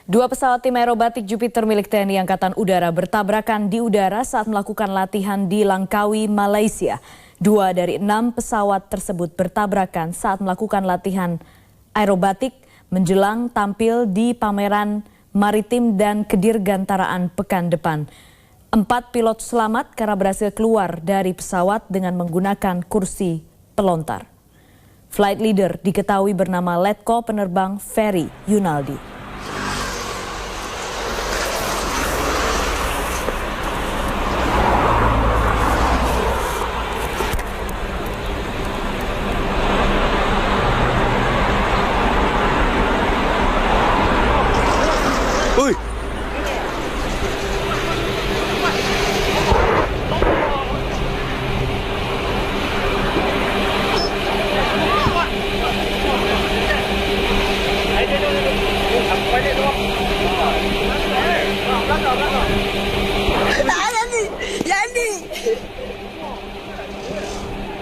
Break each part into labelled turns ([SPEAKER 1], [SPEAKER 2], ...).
[SPEAKER 1] Dua pesawat tim aerobatik Jupiter milik TNI Angkatan Udara bertabrakan di udara saat melakukan latihan di Langkawi, Malaysia. Dua dari 6 pesawat tersebut bertabrakan saat melakukan latihan aerobatik menjelang tampil di pameran maritim dan kedirgantaraan pekan depan. 4 pilot selamat karena berhasil keluar dari pesawat dengan menggunakan kursi pelontar. Flight leader diketahui bernama Letko Penerbang Ferry Yunaldi.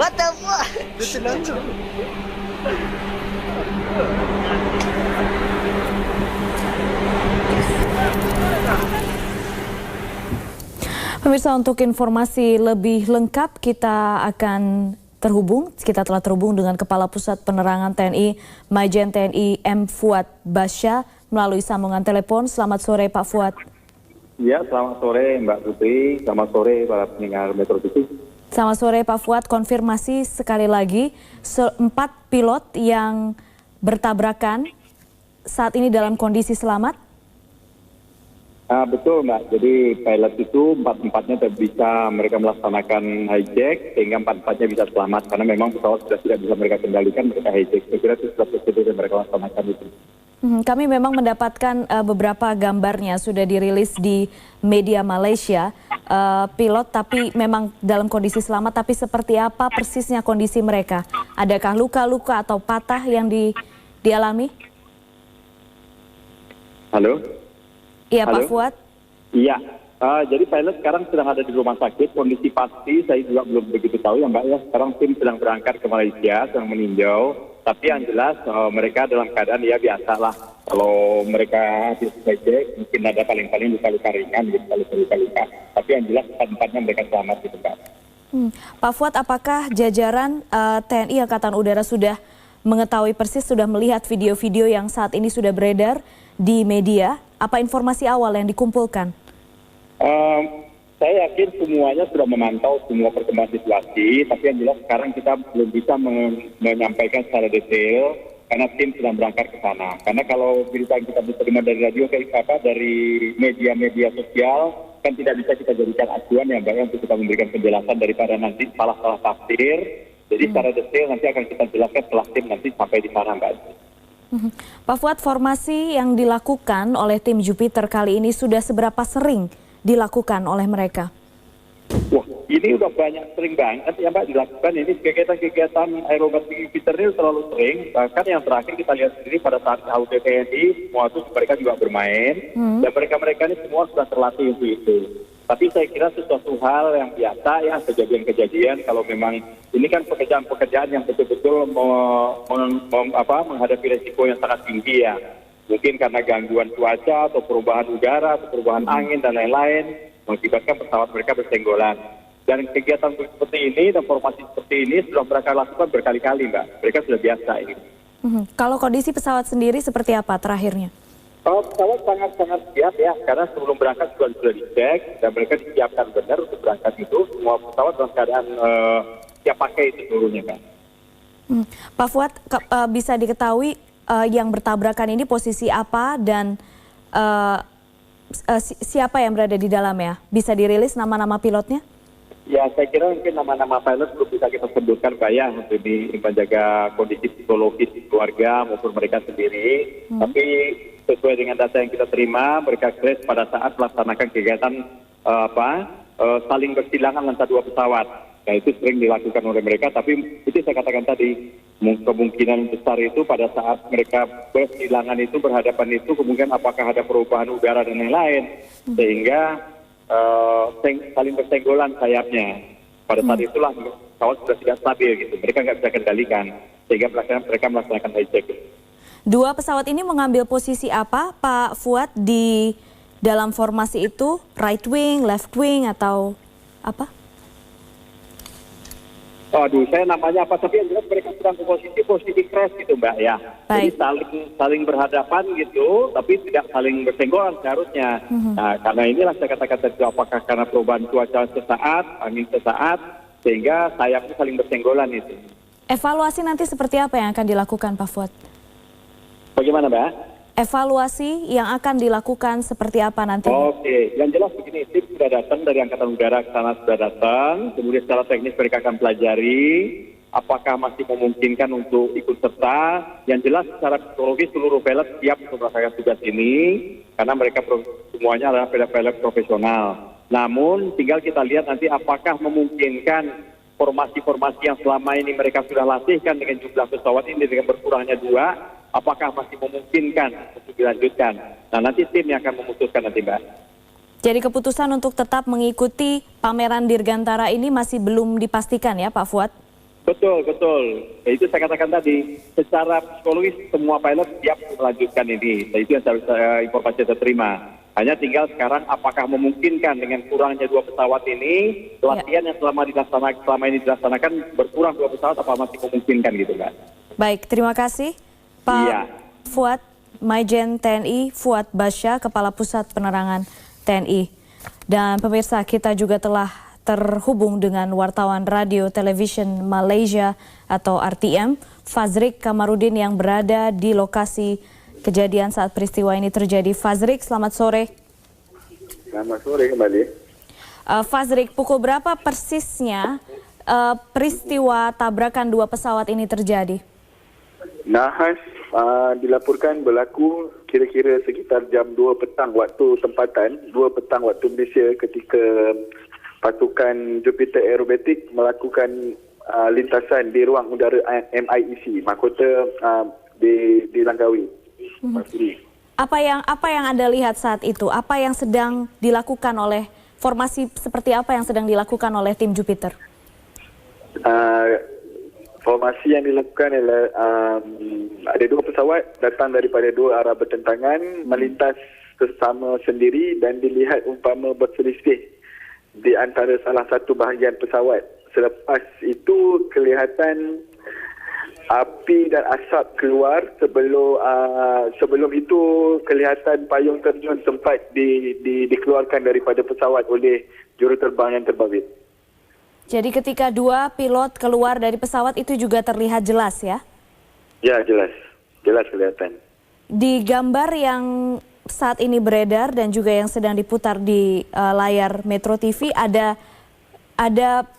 [SPEAKER 2] What the fuck?
[SPEAKER 1] Pemirsa, untuk informasi lebih lengkap kita telah terhubung dengan Kepala Pusat Penerangan TNI Majen TNI M. Fuad Basya melalui sambungan telepon. Selamat sore Pak Fuad.
[SPEAKER 3] Ya, selamat sore Mbak Putri, selamat sore para pendengar Metro TV.
[SPEAKER 1] Selamat sore Pak Fuad, konfirmasi sekali lagi 4 pilot yang bertabrakan saat ini dalam kondisi selamat?
[SPEAKER 3] Betul Mbak, jadi pilot itu 4-4-nya bisa mereka melaksanakan hijack sehingga 4-4-nya bisa selamat karena memang pesawat sudah tidak bisa mereka kendalikan, mereka hijack. Saya kira itu sudah prosedur yang mereka laksanakan itu.
[SPEAKER 1] Kami memang mendapatkan beberapa gambarnya sudah dirilis di media Malaysia, pilot tapi memang dalam kondisi selamat, tapi seperti apa persisnya kondisi mereka? Adakah luka-luka atau patah yang dialami?
[SPEAKER 3] Halo?
[SPEAKER 1] Iya
[SPEAKER 3] Halo?
[SPEAKER 1] Pak Fuad?
[SPEAKER 3] Iya, jadi pilot sekarang sedang ada di rumah sakit, kondisi pasti saya juga belum begitu tahu ya Mbak ya. Sekarang tim sedang berangkat ke Malaysia, sedang meninjau. Tapi yang jelas mereka dalam keadaan ya biasa lah. Kalau mereka habis hijack mungkin ada paling-paling luka-luka ringan gitu, luka-luka. Tapi yang jelas 4-4-nya mereka selamat gitu Mbak.
[SPEAKER 1] Pak Fuad, apakah jajaran TNI Angkatan Udara sudah mengetahui persis, sudah melihat video-video yang saat ini sudah beredar di media? Apa informasi awal yang dikumpulkan?
[SPEAKER 3] Saya yakin semuanya sudah memantau semua perkembangan situasi, tapi yang jelas sekarang kita belum bisa menyampaikan secara detail karena tim sedang berangkat ke sana. Karena kalau berita yang kita terima dari radio, dari media-media sosial, kan tidak bisa kita jadikan acuan yang baik untuk kita memberikan penjelasan daripada nanti salah-salah tafsir. Jadi secara detail nanti akan kita jelaskan setelah tim nanti sampai di sana Mbak.
[SPEAKER 1] Pak Fuad, formasi yang dilakukan oleh tim Jupiter kali ini sudah seberapa sering dilakukan oleh mereka?
[SPEAKER 3] Wah, ini udah sering banget ya Mbak dilakukan. Ini kegiatan aerobatik Jupiter ini terlalu sering. Bahkan yang terakhir kita lihat sendiri pada saat HUT TNI, semua itu mereka juga bermain. Dan mereka ini semua sudah terlatih untuk itu. Tapi saya kira sesuatu hal yang biasa ya, kejadian-kejadian kalau memang ini kan pekerjaan-pekerjaan yang betul-betul menghadapi resiko yang sangat tinggi ya. Mungkin karena gangguan cuaca atau perubahan udara atau perubahan angin dan lain-lain mengakibatkan pesawat mereka bersenggolan. Dan kegiatan seperti ini dan formasi seperti ini sudah mereka lakukan berkali-kali Mbak. Mereka sudah biasa ini.
[SPEAKER 1] Kalau kondisi pesawat sendiri seperti apa terakhirnya?
[SPEAKER 3] Pesawat sangat-sangat siap ya, karena sebelum berangkat sudah dicek dan mereka disiapkan benar untuk berangkat itu. Semua pesawat dalam keadaan siap pakai itu seluruhnya Pak.
[SPEAKER 1] Pak Fuad, bisa diketahui yang bertabrakan ini posisi apa dan siapa yang berada di dalamnya? Bisa dirilis nama-nama pilotnya?
[SPEAKER 3] Ya, saya kira mungkin nama-nama pilot belum bisa kita sebutkan Pak ya, untuk menjaga kondisi psikologis keluarga maupun mereka sendiri. Tapi sesuai dengan data yang kita terima, mereka crash pada saat melaksanakan kegiatan saling bersilangan antara dua pesawat. Nah, itu sering dilakukan oleh mereka, tapi itu saya katakan tadi, kemungkinan besar itu pada saat mereka bersilangan itu, berhadapan itu, kemungkinan apakah ada perubahan udara dan lain-lain, sehingga saling bersenggolan sayapnya. Pada saat itulah pesawat sudah tidak stabil gitu, mereka nggak bisa kendalikan, sehingga mereka melaksanakan hijack.
[SPEAKER 1] Dua pesawat ini mengambil posisi apa, Pak Fuad, di dalam formasi itu? Right wing, left wing, atau apa?
[SPEAKER 3] Aduh, saya namanya apa, tapi yang jelas mereka sedang posisi crash gitu, Mbak, ya.
[SPEAKER 1] Baik.
[SPEAKER 3] Jadi saling berhadapan gitu, tapi tidak saling bersenggolan seharusnya. Nah, karena inilah saya katakan tadi, apakah karena perubahan cuaca sesaat, angin sesaat, sehingga sayapnya saling bersenggolan itu.
[SPEAKER 1] Evaluasi nanti seperti apa yang akan dilakukan, Pak Fuad?
[SPEAKER 3] Bagaimana, Mbak?
[SPEAKER 1] Evaluasi yang akan dilakukan seperti apa nanti?
[SPEAKER 3] Oke, yang jelas begini, tim sudah datang dari Angkatan Udara ke sana, sudah datang, kemudian secara teknis mereka akan pelajari apakah masih memungkinkan untuk ikut serta. Yang jelas secara psikologis seluruh pilot siap untuk melaksanakan tugas ini, karena mereka semuanya adalah pilot-pilot profesional. Namun tinggal kita lihat nanti apakah memungkinkan formasi-formasi yang selama ini mereka sudah latihkan dengan jumlah pesawat ini dengan berkurangnya 2, apakah masih memungkinkan untuk dilanjutkan. Nah, nanti tim yang akan memutuskan nanti, Mbak.
[SPEAKER 1] Jadi keputusan untuk tetap mengikuti pameran Dirgantara ini masih belum dipastikan ya, Pak Fuad?
[SPEAKER 3] Betul, betul. Ya, itu saya katakan tadi, secara psikologis semua pilot siap melanjutkan ini. Nah, itu yang informasi saya terima. Hanya tinggal sekarang apakah memungkinkan dengan kurangnya 2 pesawat ini, latihan yang selama ini dilaksanakan berkurang 2 pesawat, apa masih memungkinkan gitu, Mbak?
[SPEAKER 1] Baik, terima kasih Pak Fuad, Maijen TNI Fuad Basya, Kepala Pusat Penerangan TNI. Dan pemirsa, kita juga telah terhubung dengan wartawan Radio Television Malaysia atau RTM, Fazrik Kamarudin yang berada di lokasi kejadian saat peristiwa ini terjadi. Fazrik, selamat sore.
[SPEAKER 2] Selamat sore kembali.
[SPEAKER 1] Fazrik, pukul berapa persisnya peristiwa tabrakan 2 pesawat ini terjadi?
[SPEAKER 2] Nahas dilaporkan berlaku kira-kira sekitar jam 2 petang waktu tempatan, 2 petang waktu Malaysia, ketika pasukan Jupiter Aerobatic melakukan lintasan di ruang udara MIEC, mahkota di Langkawi.
[SPEAKER 1] Apa yang Anda lihat saat itu? Apa yang sedang dilakukan oleh formasi seperti apa yang sedang dilakukan oleh tim Jupiter?
[SPEAKER 2] Formasi yang dilakukan adalah ada 2 pesawat datang daripada 2 arah bertentangan, melintas sesama sendiri dan dilihat umpama berselisih di antara salah satu bahagian pesawat. Selepas itu kelihatan api dan asap keluar. Sebelum itu kelihatan payung terjun sempat dikeluarkan daripada pesawat oleh juruterbang yang terbabit.
[SPEAKER 1] Jadi ketika 2 pilot keluar dari pesawat itu juga terlihat jelas ya?
[SPEAKER 2] Ya, jelas. Jelas kelihatan.
[SPEAKER 1] Di gambar yang saat ini beredar dan juga yang sedang diputar di layar Metro TV ada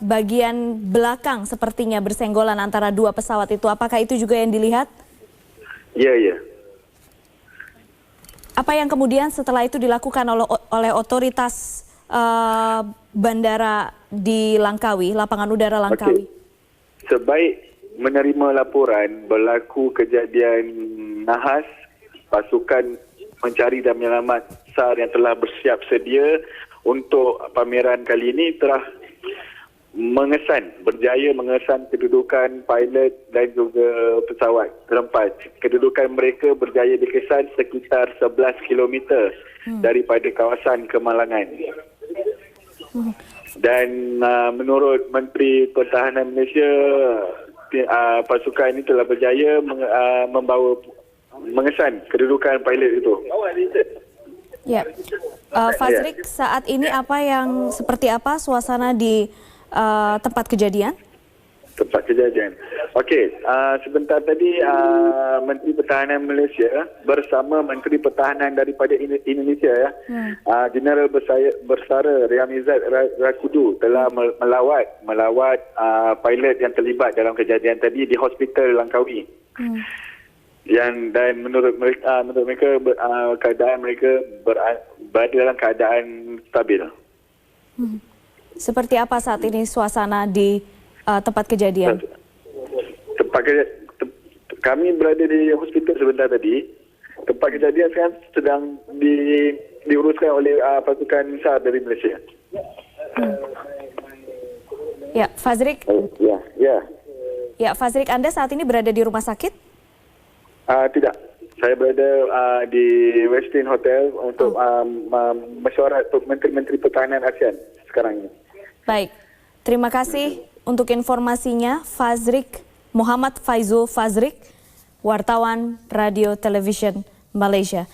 [SPEAKER 1] bagian belakang sepertinya bersenggolan antara 2 pesawat itu. Apakah itu juga yang dilihat?
[SPEAKER 2] Iya, iya.
[SPEAKER 1] Apa yang kemudian setelah itu dilakukan oleh otoritas bandara di Langkawi, lapangan udara Langkawi?
[SPEAKER 2] Sebaik menerima laporan berlaku kejadian nahas, pasukan mencari dan menyelamat SAR yang telah bersiap sedia untuk pameran kali ini telah berjaya mengesan kedudukan pilot dan juga pesawat terempat. Kedudukan mereka berjaya dikesan sekitar 11 km daripada kawasan kemalangan. Dan menurut Menteri Pertahanan Malaysia, pasukan ini telah berjaya mengesan kedudukan pilot itu.
[SPEAKER 1] Ya, Fazrik, saat ini seperti apa suasana di tempat kejadian?
[SPEAKER 2] Tempat kejadian. Okey, sebentar tadi Menteri Pertahanan Malaysia bersama Menteri Pertahanan daripada Indonesia Jeneral Bersara Riamizat Rakudu telah melawat pilot yang terlibat dalam kejadian tadi di Hospital Langkawi. Dan menurut mereka keadaan mereka berada dalam keadaan stabil.
[SPEAKER 1] Seperti apa saat ini suasana di tempat kejadian?
[SPEAKER 2] Kami berada di hospital sebentar tadi. Tempat kejadian sekarang sedang diuruskan oleh pasukan SAR dari Malaysia.
[SPEAKER 1] Ya, Fazrik.
[SPEAKER 2] Ya.
[SPEAKER 1] Ya, Fazrik, Anda saat ini berada di rumah sakit?
[SPEAKER 2] Tidak. Saya berada di Westin Hotel untuk mesyuarat untuk Menteri-Menteri Pertahanan ASEAN sekarang ini.
[SPEAKER 1] Baik, terima kasih untuk informasinya Fazrik Muhammad Faizul Fazrik, wartawan Radio Television Malaysia.